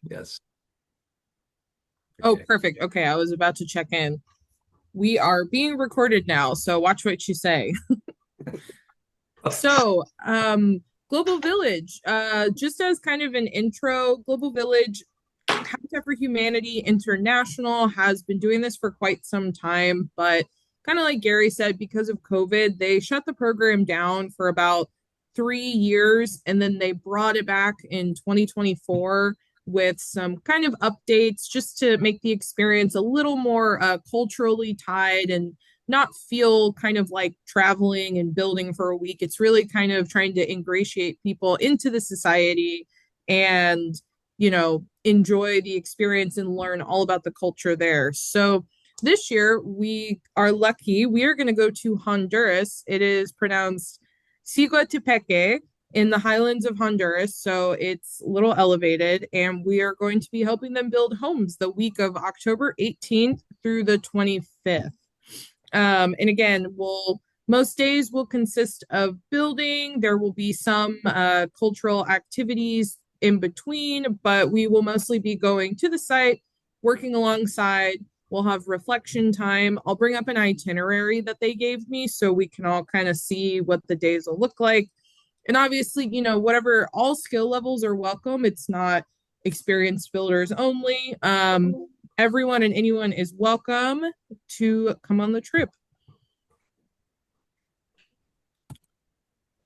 Yes. Oh, Okay. perfect. Okay, I was about to check in. We are being recorded now, so watch what you say. So, Global Village, just as kind of an intro, Global Village, Habitat for Humanity International has been doing this for quite some time, but kind of like Gary said, because of COVID, they shut the program down for about 3 years and then they brought it back in 2024 with some kind of updates just to make the experience a little more culturally tied and not feel kind of like traveling and building for a week. It's really kind of trying to ingratiate people into the society and enjoy the experience and learn all about the culture there. So this year we are lucky. We are going to go to Honduras. It is pronounced Siguatepeque in the highlands of Honduras. So it's a little elevated. And we are going to be helping them build homes the week of October 18th through the 25th. And again, most days will consist of building. There will be some cultural activities in between, but we will mostly be going to the site, working alongside. We'll have reflection time. I'll bring up an itinerary that they gave me so we can all kind of see what the days will look like. And obviously, whatever, all skill levels are welcome. It's not experienced builders only. Everyone and anyone is welcome to come on the trip.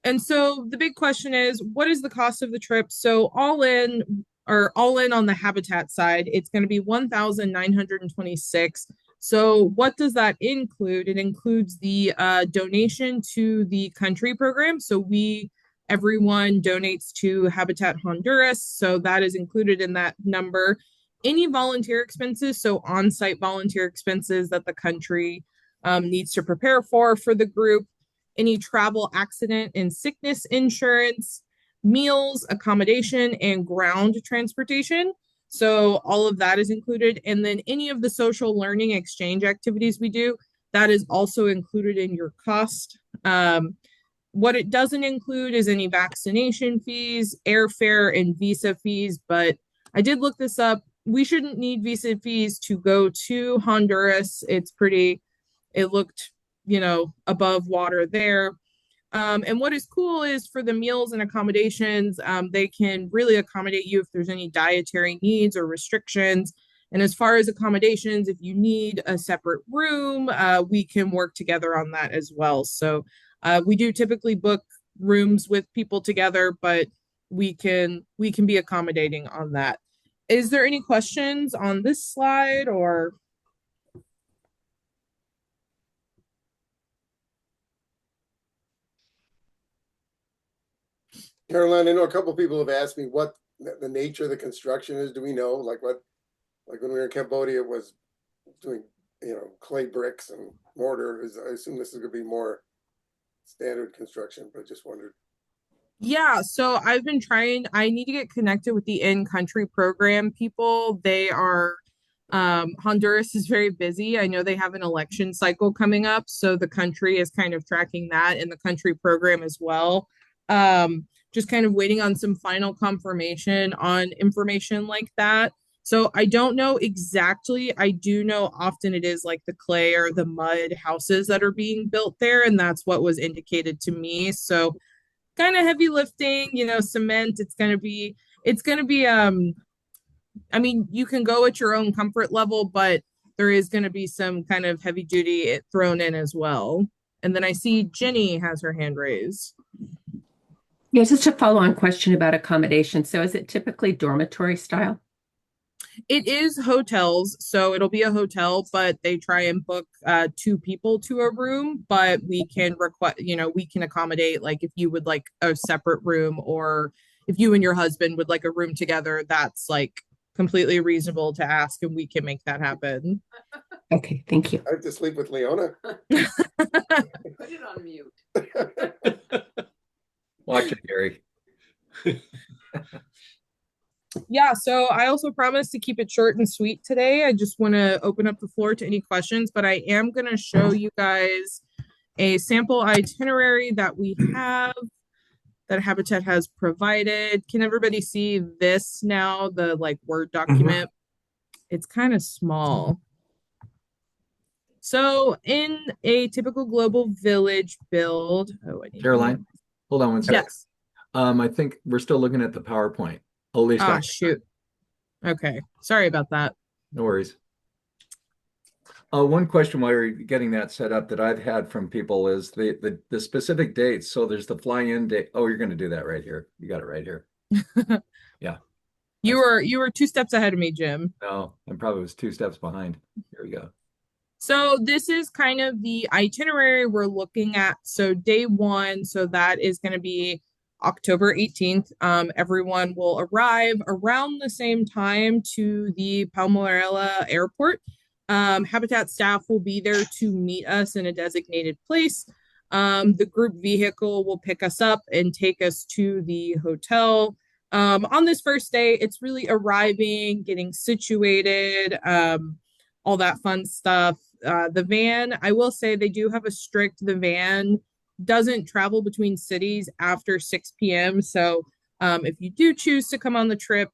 And so the big question is, what is the cost of the trip? So all in on the habitat side, it's going to be 1,926. So what does that include? It includes the donation to the country program. So everyone donates to Habitat Honduras. So that is included in that number. Any volunteer expenses, so on-site volunteer expenses that the country needs to prepare for the group, any travel, accident, and sickness insurance, meals, accommodation, and ground transportation. So all of that is included. And then any of the social learning exchange activities we do, that is also included in your cost. What it doesn't include is any vaccination fees, airfare, and visa fees. But I did look this up. We shouldn't need visa fees to go to Honduras. It looked, above water there. And what is cool is for the meals and accommodations, they can really accommodate you if there's any dietary needs or restrictions. And as far as accommodations, if you need a separate room, we can work together on that as well. So we do typically book rooms with people together, but we can be accommodating on that. Is there any questions on this slide or? Caroline, I know a couple of people have asked me what the nature of the construction is. Do we know, like like when we were in Cambodia, it was doing, clay bricks and mortar. I assume this is going to be more standard construction, but I just wondered. Yeah, so I've been trying, I need to get connected with the in-country program people. Honduras is very busy. I know they have an election cycle coming up, so the country is kind of tracking that and the country program as well. Just kind of waiting on some final confirmation on information like that. So I don't know exactly. I do know often it is like the clay or the mud houses that are being built there, and that's what was indicated to me. So kind of heavy lifting, cement. It's gonna be I mean, you can go at your own comfort level, but there is gonna be some kind of heavy duty thrown in as well. And then I see Jenny has her hand raised. Yeah, just a follow-on question about accommodation. So is it typically dormitory style? It is hotels, so it'll be a hotel, but they try and book two people to a room, but we can accommodate like if you would like a separate room or if you and your husband would like a room together, that's like completely reasonable to ask and we can make that happen. Okay, thank you. I have to sleep with Leona. Put it on mute. Watch it, Gary. Yeah, so I also promised to keep it short and sweet today. I just want to open up the floor to any questions, but I am going to show you guys a sample itinerary that we have that Habitat has provided. Can everybody see this now, the like Word document? It's kind of small. So in a typical global village build, oh, I need Caroline, hold on one second. Yes. I think we're still looking at the PowerPoint. At least Shoot. Okay. Sorry about that. no worries. One question while you're getting that set up that I've had from people is the specific dates. So there's the fly-in date. Oh, you're going to do that right here. You got it right here. Yeah. You were 2 steps ahead of me, Jim. No, I probably was 2 steps behind. Here we go. So this is kind of the itinerary we're looking at. So day 1, so that is going to be October 18th. Everyone will arrive around the same time to the Palmorella Airport. Habitat staff will be there to meet us in a designated place. The group vehicle will pick us up and take us to the hotel. On this first day, it's really arriving, getting situated, all that fun stuff. The van, I will say they do have the van doesn't travel between cities after 6 p.m. So if you do choose to come on the trip,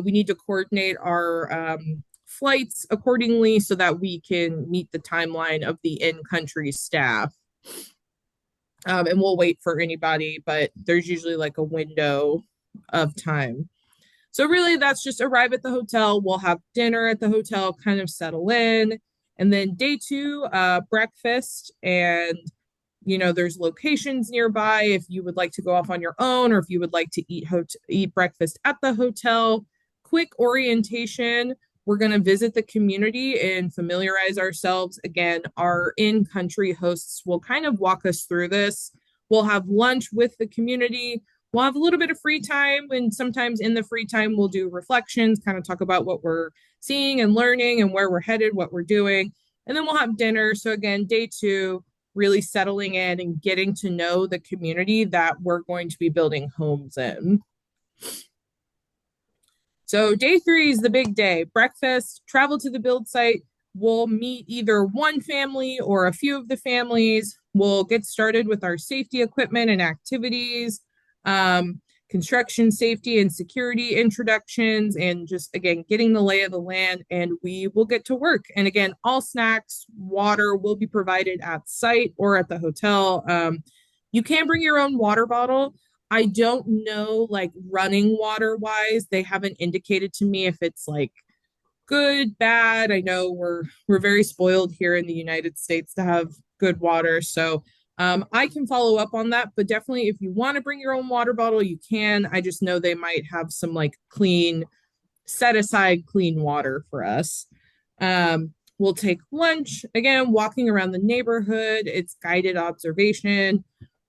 we need to coordinate our flights accordingly so that we can meet the timeline of the in-country staff. And we'll wait for anybody, but there's usually like a window of time. So really that's just arrive at the hotel. We'll have dinner at the hotel, kind of settle in. And then day 2, breakfast. And, there's locations nearby if you would like to go off on your own or if you would like to eat breakfast at the hotel. Quick orientation. We're going to visit the community and familiarize ourselves. Again, our in-country hosts will kind of walk us through this. We'll have lunch with the community. We'll have a little bit of free time, and sometimes in the free time, we'll do reflections, kind of talk about what we're seeing and learning and where we're headed, what we're doing. And then we'll have dinner. So again, day 2, really settling in and getting to know the community that we're going to be building homes in. So day 3 is the big day. Breakfast, travel to the build site. We'll meet either one family or a few of the families. We'll get started with our safety equipment and activities, construction safety and security introductions, and just, again, getting the lay of the land, and we will get to work. And again, all snacks, water will be provided at site or at the hotel. You can bring your own water bottle. I don't know, like running water wise, they haven't indicated to me if it's like good, bad. I know we're very spoiled here in the United States to have good water. So I can follow up on that, but definitely if you want to bring your own water bottle, you can. I just know they might have some like set aside clean water for us. We'll take lunch, again, walking around the neighborhood. It's guided observation.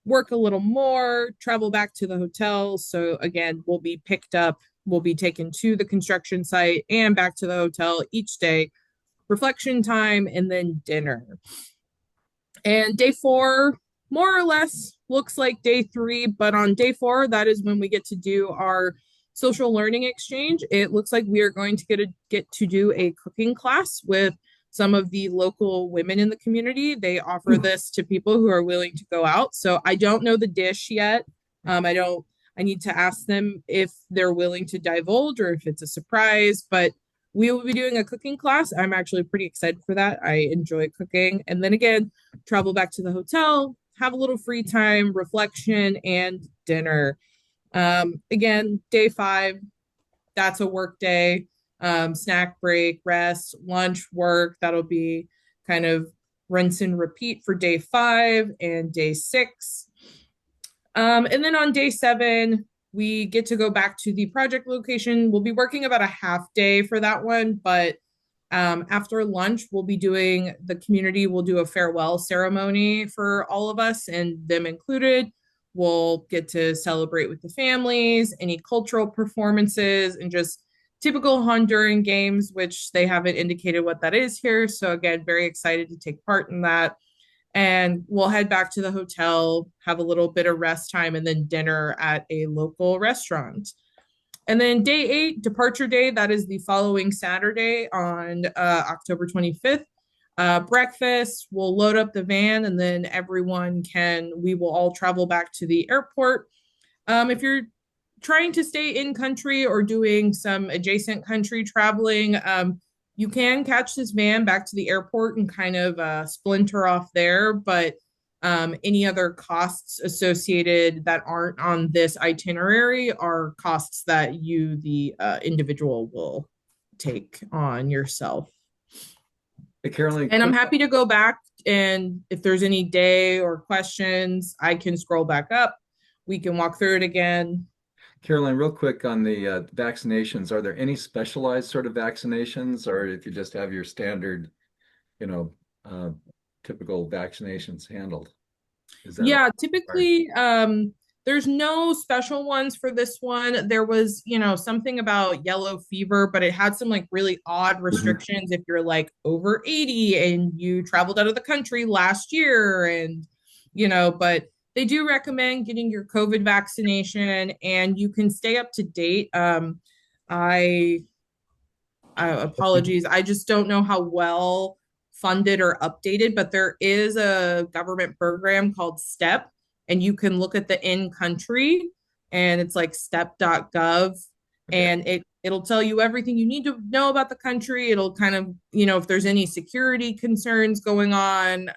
Work a little more, travel back to the hotel. So again, we'll be picked up, we'll be taken to the construction site and back to the hotel each day, reflection time, and then dinner. And day 4, more or less, looks like day 3, but on day 4, that is when we get to do our social learning exchange. It looks like we are going to get to do a cooking class with some of the local women in the community. They offer this to people who are willing to go out. So I don't know the dish yet. I need to ask them if they're willing to divulge or if it's a surprise, but we will be doing a cooking class. I'm actually pretty excited for that. I enjoy cooking. And then again, travel back to the hotel, have a little free time, reflection, and dinner. Again, day 5, that's a work day. Snack break, rest, lunch, work. That'll be kind of rinse and repeat for day 5 and day 6. And then on day 7, we get to go back to the project location. We'll be working about a half day for that one, but after lunch, the community will do a farewell ceremony for all of us and them included. We'll get to celebrate with the families, any cultural performances, and just typical Honduran games, which they haven't indicated what that is here. So again, very excited to take part in that. And we'll head back to the hotel, have a little bit of rest time, and then dinner at a local restaurant. And then day 8, departure day, that is the following Saturday on October 25th. Breakfast, we'll load up the van, and then we will all travel back to the airport. If you're trying to stay in country or doing some adjacent country traveling, you can catch this van back to the airport and kind of splinter off there. But any other costs associated that aren't on this itinerary are costs that you, the individual, will take on yourself. Hey, Caroline, And I'm quick, happy to go back, and if there's any day or questions, I can scroll back up. We can walk through it again. Caroline, real quick on the vaccinations. Are there any specialized sort of vaccinations, or if you just have your standard, you know, uh, typical vaccinations handled? Is that Yeah, required? typically, there's no special ones for this one. There was, something about yellow fever, but it had some like really odd Mhm. restrictions if you're like over 80 and you traveled out of the country last year but they do recommend getting your COVID vaccination and you can stay up to date. I apologies. I just don't know how well funded or updated, but there is a government program called STEP, and you can look at the in country, and it's like step.gov, Okay. and it'll tell you everything you need to know about the country. It'll kind of, if there's any security concerns going on,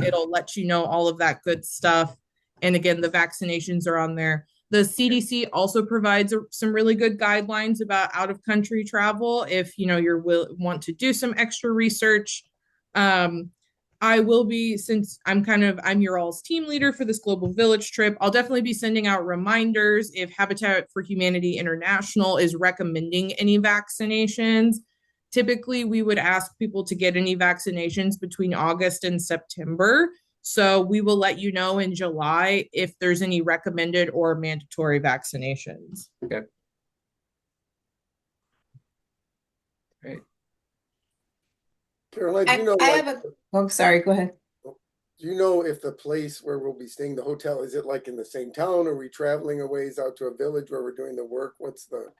it'll let you know all of that good stuff. And again, the vaccinations are on there. The CDC also provides some really good guidelines about out of country travel if you're want to do some extra research. Um, I will be, since I'm your all's team leader for this global village trip, I'll definitely be sending out reminders if Habitat for Humanity International is recommending any vaccinations. Typically, we would ask people to get any vaccinations between August and September. So we will let you know in July if there's any recommended or mandatory vaccinations. Okay. Great. Caroline, do you know, I like, have oh, sorry, go ahead. do you know if the place where we'll be staying, the hotel, is it like in the same town? Are we traveling a ways out to a village where we're doing the work? What's the,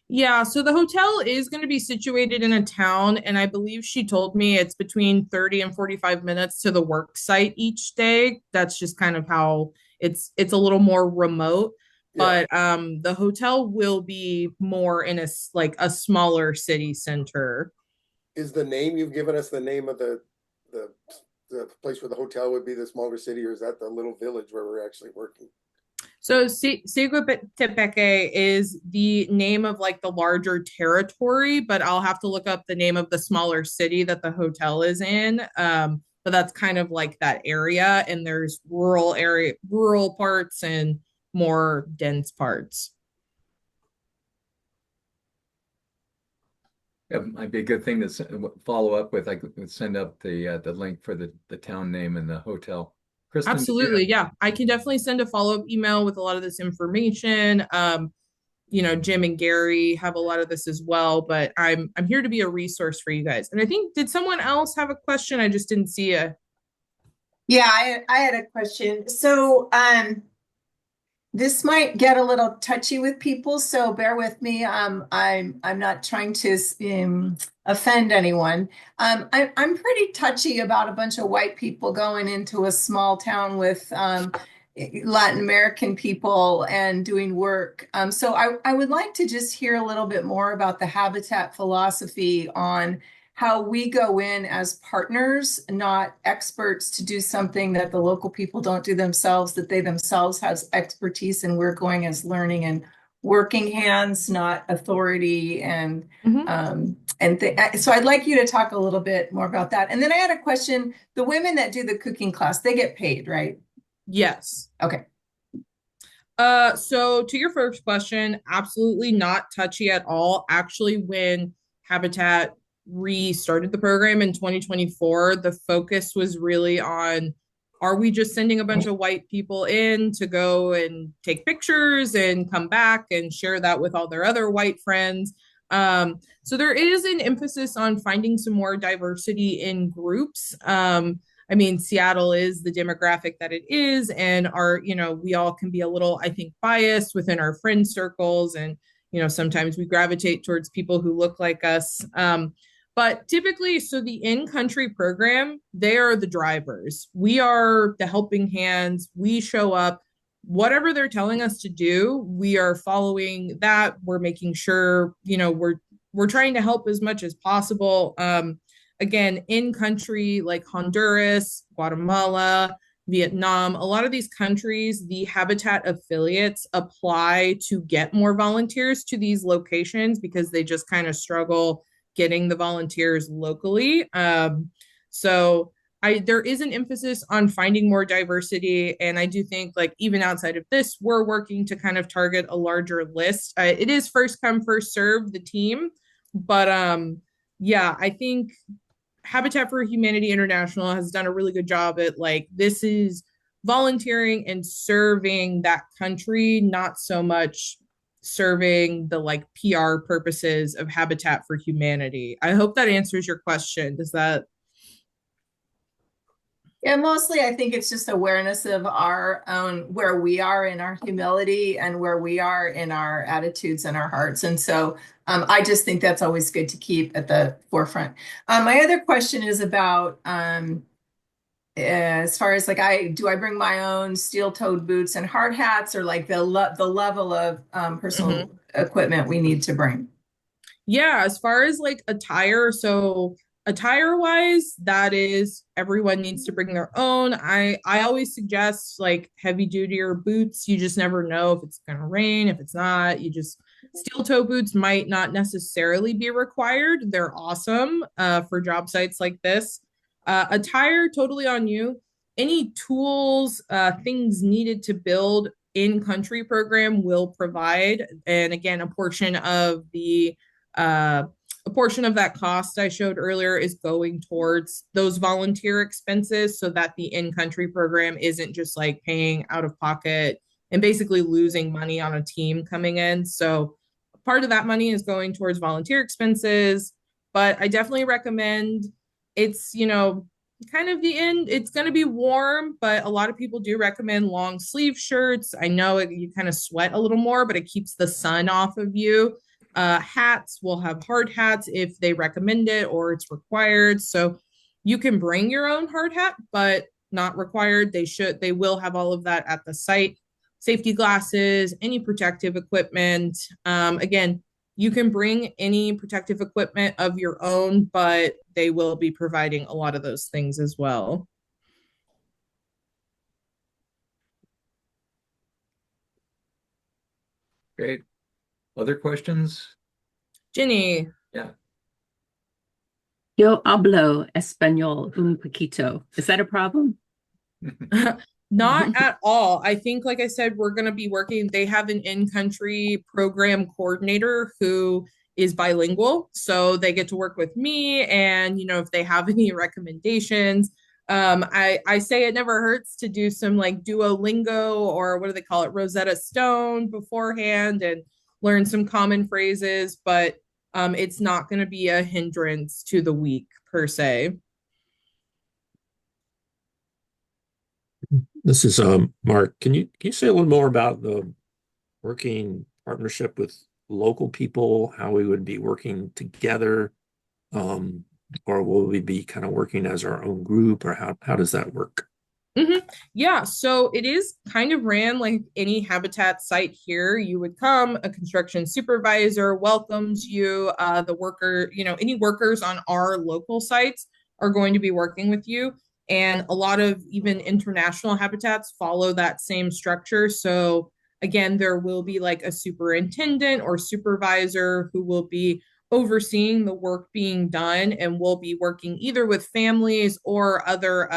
Yeah, so the hotel is going to be situated in a town, and I believe she told me it's between 30 and 45 minutes to the work site each day. That's just kind of how it's a little more remote, yeah, but the hotel will be more in like a smaller city center. is the name you've given us the name of the, the place where the hotel would be, the smaller city, or is that the little village where we're actually working? So Tepeque is the name of like the larger territory, but I'll have to look up the name of the smaller city that the hotel is in. But that's kind of like that area, and there's rural parts and more dense parts. It might be a good thing to follow up with. I could send up the link for the town name and the hotel. Kristen, did you have? Absolutely, yeah. I can definitely send a follow-up email with a lot of this information. Jim and Gary have a lot of this as well, but I'm here to be a resource for you guys. And I think, did someone else have a question? I just didn't see a. Yeah, I had a question. So, this might get a little touchy with people, so bear with me. I'm not trying to offend anyone. I'm pretty touchy about a bunch of white people going into a small town with Latin American people and doing work. So I would like to just hear a little bit more about the Habitat philosophy on how we go in as partners, not experts, to do something that the local people don't do themselves, that they themselves has expertise, and we're going as learning and working hands, not authority. And so I'd like you to talk a little bit more about that. And then I had a question. The women that do the cooking class, they get paid, right? Yes. Okay. So to your first question, absolutely not touchy at all. Actually, when Habitat restarted the program in 2024, the focus was really on, are we just sending a bunch of white people in to go and take pictures and come back and share that with all their other white friends? So there is an emphasis on finding some more diversity in groups. I mean, Seattle is the demographic that it is, and we all can be a little, I think, biased within our friend circles, and sometimes we gravitate towards people who look like us. But typically, so the in-country program, they are the drivers. We are the helping hands. We show up. whatever they're telling us to do, we are following that. We're making sure, we're trying to help as much as possible. Again, in country like Honduras, Guatemala, Vietnam, a lot of these countries, the habitat affiliates apply to get more volunteers to these locations because they just kind of struggle getting the volunteers locally. So there is an emphasis on finding more diversity, and I do think like even outside of this, we're working to kind of target a larger list. It is first come first serve the team, but yeah, I think Habitat for Humanity International has done a really good job at like this is volunteering and serving that country, not so much serving the like PR purposes of Habitat for Humanity. I hope that answers your question. Does that Yeah, mostly I think it's just awareness of our own, where we are in our humility and where we are in our attitudes and our hearts. And so I just think that's always good to keep at the forefront. My other question is about as far as like do I bring my own steel-toed boots and hard hats, or like the level of personal equipment we need to bring? Yeah, as far as like attire, so attire wise, that is everyone needs to bring their own. I always suggest like heavy duty or boots. You just never know if it's gonna rain, if it's not. You just steel toe boots might not necessarily be required. They're awesome for job sites like this. Attire totally on you. Any tools, things needed to build in country program will provide, and again, uh, a portion of that cost I showed earlier is going towards those volunteer expenses so that the in-country program isn't just like paying out of pocket and basically losing money on a team coming in. So part of that money is going towards volunteer expenses, but I definitely recommend it's, kind of the end. It's going to be warm, but a lot of people do recommend long sleeve shirts. I know you kind of sweat a little more, but it keeps the sun off of you. Hats will have hard hats if they recommend it or it's required. So you can bring your own hard hat, but not required. They will have all of that at the site. Safety glasses, any protective equipment. Again, you can bring any protective equipment of your own, but they will be providing a lot of those things as well. Great. Other questions? Jenny. Yeah. Yo hablo español un poquito. Is that a problem? Not at all. I think, like I said, we're going to be working. They have an in country program coordinator who is bilingual. So they get to work with me. And, if they have any recommendations, I say it never hurts to do some like Duolingo or what do they call it, Rosetta Stone beforehand and learn some common phrases. But it's not going to be a hindrance to the week per se. This is Mark. Can you say a little more about the working partnership with local people, how we would be working together, or will we be kind of working as our own group, or how does that work? Yeah, so it is kind of ran like any habitat site here. You would come, a construction supervisor welcomes you, the worker, any workers on our local sites are going to be working with you. And a lot of even international habitats follow that same structure. So again, there will be like a superintendent or supervisor who will be overseeing the work being done and will be working either with families or other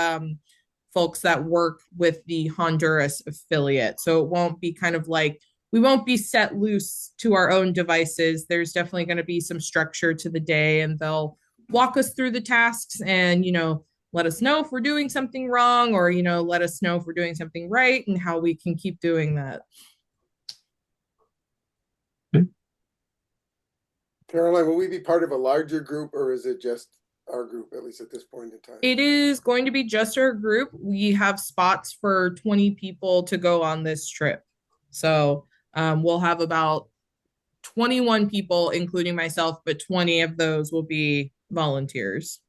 folks that work with the Honduras affiliate. So it won't be kind of like we won't be set loose to our own devices. There's definitely going to be some structure to the day, and they'll walk us through the tasks and, let us know if we're doing something wrong or, let us know if we're doing something right and how we can keep doing that. Caroline, will we be part of a larger group, or is it just our group, at least at this point in time? It is going to be just our group. We have spots for 20 people to go on this trip. So we'll have about 21 people, including myself, but 20 of those will be volunteers.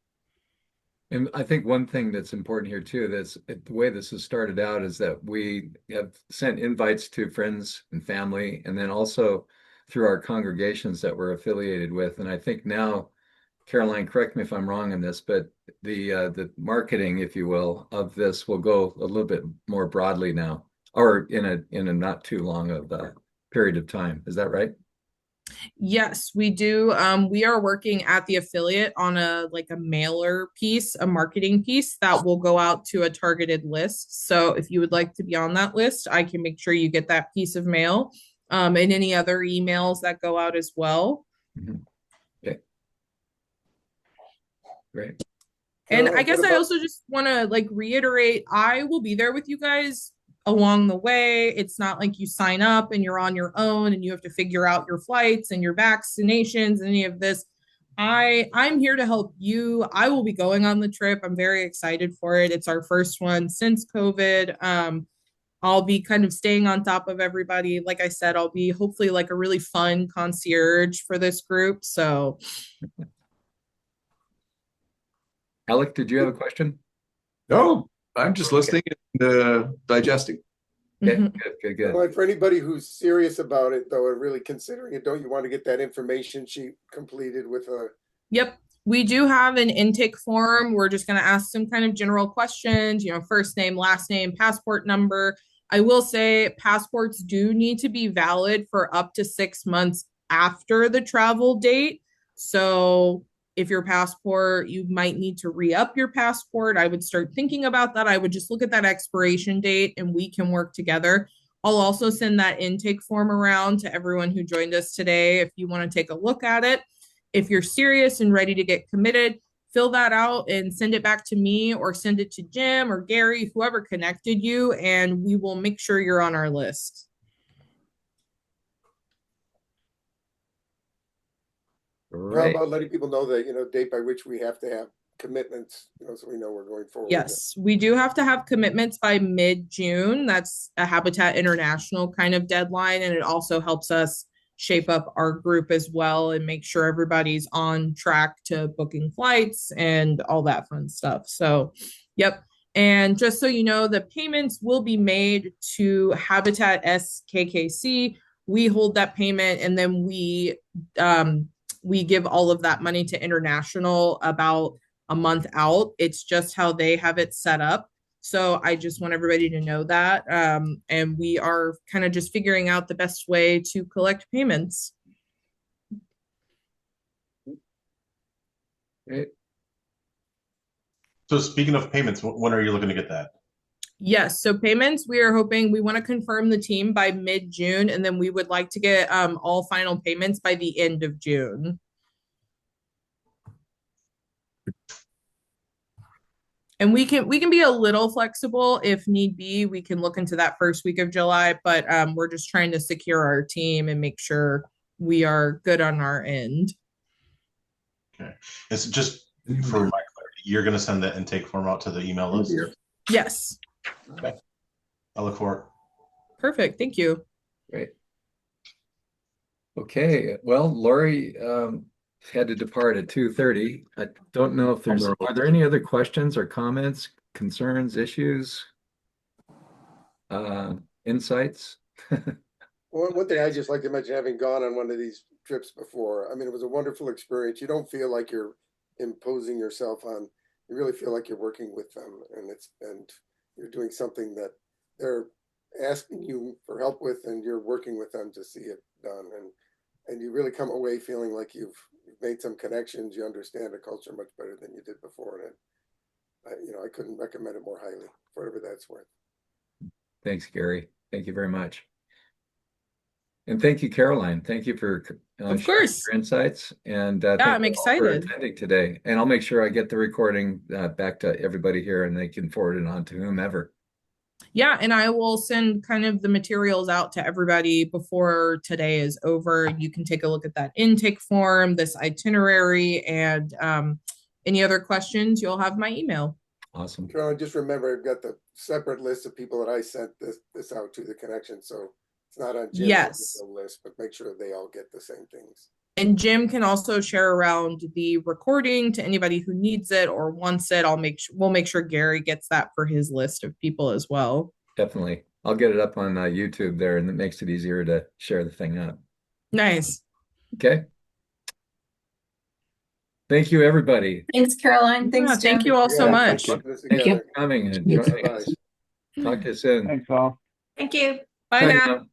And I think one thing that's important here too, the way this has started out is that we have sent invites to friends and family, and then also through our congregations that we're affiliated with. And I think now, Caroline, correct me if I'm wrong in this, but the marketing, if you will, of this will go a little bit more broadly now, or in a not too long of period of time. Is that right? Yes, we do. We are working at the affiliate on a mailer piece, a marketing piece that will go out to a targeted list. So if you would like to be on that list, I can make sure you get that piece of mail, and any other emails that go out as well. Mhm. Okay. Great. And I Caroline, guess what I about, also just want to reiterate, I will be there with you guys along the way. It's not like you sign up and you're on your own and you have to figure out your flights and your vaccinations and any of this. I'm here to help you. I will be going on the trip. I'm very excited for it. It's our first one since COVID. I'll be kind of staying on top of everybody. Like I said, I'll be hopefully like a really fun concierge for this group. So Alec, did you have a question? No, I'm just listening and digesting. Okay, mhm. good. Caroline, for anybody who's serious about it though, and really considering it, don't you want to get that information sheet completed with a, Yep. We do have an intake form. We're just going to ask some kind of general questions, first name, last name, passport number. I will say passports do need to be valid for up to 6 months after the travel date. So if your passport, you might need to re-up your passport. I would start thinking about that. I would just look at that expiration date and we can work together. I'll also send that intake form around to everyone who joined us today if you want to take a look at it. If you're serious and ready to get committed, fill that out and send it back to me or send it to Jim or Gary, whoever connected you, and we will make sure you're on our list. how Right. about letting people know that, date by which we have to have commitments, so we know we're going forward. Yes, we do have to have commitments by mid-June. That's a Habitat International kind of deadline, and it also helps us shape up our group as well and make sure everybody's on track to booking flights and all that fun stuff. So, yep. And just so you know, the payments will be made to Habitat SKKC. We hold that payment, and then we give all of that money to International about a month out. It's just how they have it set up. So I just want everybody to know that. And we are kind of just figuring out the best way to collect payments. Great. So speaking of payments, when are you looking to get that? Yes. So payments, we are hoping we want to confirm the team by mid-June, and then we would like to get all final payments by the end of June. And we can be a little flexible if need be. We can look into that first week of July, but we're just trying to secure our team and make sure we are good on our end. Okay. It's just for my clarity, you're going to send the intake form out to the email list? Yes. Okay. I look for it. Perfect. Thank you. Great. Okay. Well, Lori had to depart at 2:30. I don't know if are there any other questions or comments, concerns, issues, insights? One thing I just like to mention, having gone on one of these trips before, I mean, it was a wonderful experience. You don't feel like you're imposing yourself on, you really feel like you're working with them, and you're doing something that they're asking you for help with, and you're working with them to see it done. And you really come away feeling like you've made some connections. You understand the culture much better than you did before. And I couldn't recommend it more highly for whatever that's worth. Thanks, Gary. Thank you very much. And thank you, Caroline. Thank you for Of sharing course. your insights. And Yeah, thank I'm you all for excited. attending today. And I'll make sure I get the recording back to everybody here, and they can forward it on to whomever. Yeah, and I will send kind of the materials out to everybody before today is over. You can take a look at that intake form, this itinerary, and any other questions, you'll have my email. Awesome. Caroline, just remember, I've got the separate list of people that I sent this out to, the connection. So it's not on Jim's Yes. list, but make sure they all get the same things. And Jim can also share around the recording to anybody who needs it or wants it. We'll make sure Gary gets that for his list of people as well. Definitely. I'll get it up on YouTube there, and it makes it easier to share the thing up. Nice. Okay. Thank you, everybody. Thanks, Caroline. Thanks, Yeah, Jim. thank you all so Yeah, much. put this Thank you. together. Coming and Yes. joining us. Talk to you soon. Thanks all. Thank you. Bye Bye now. now.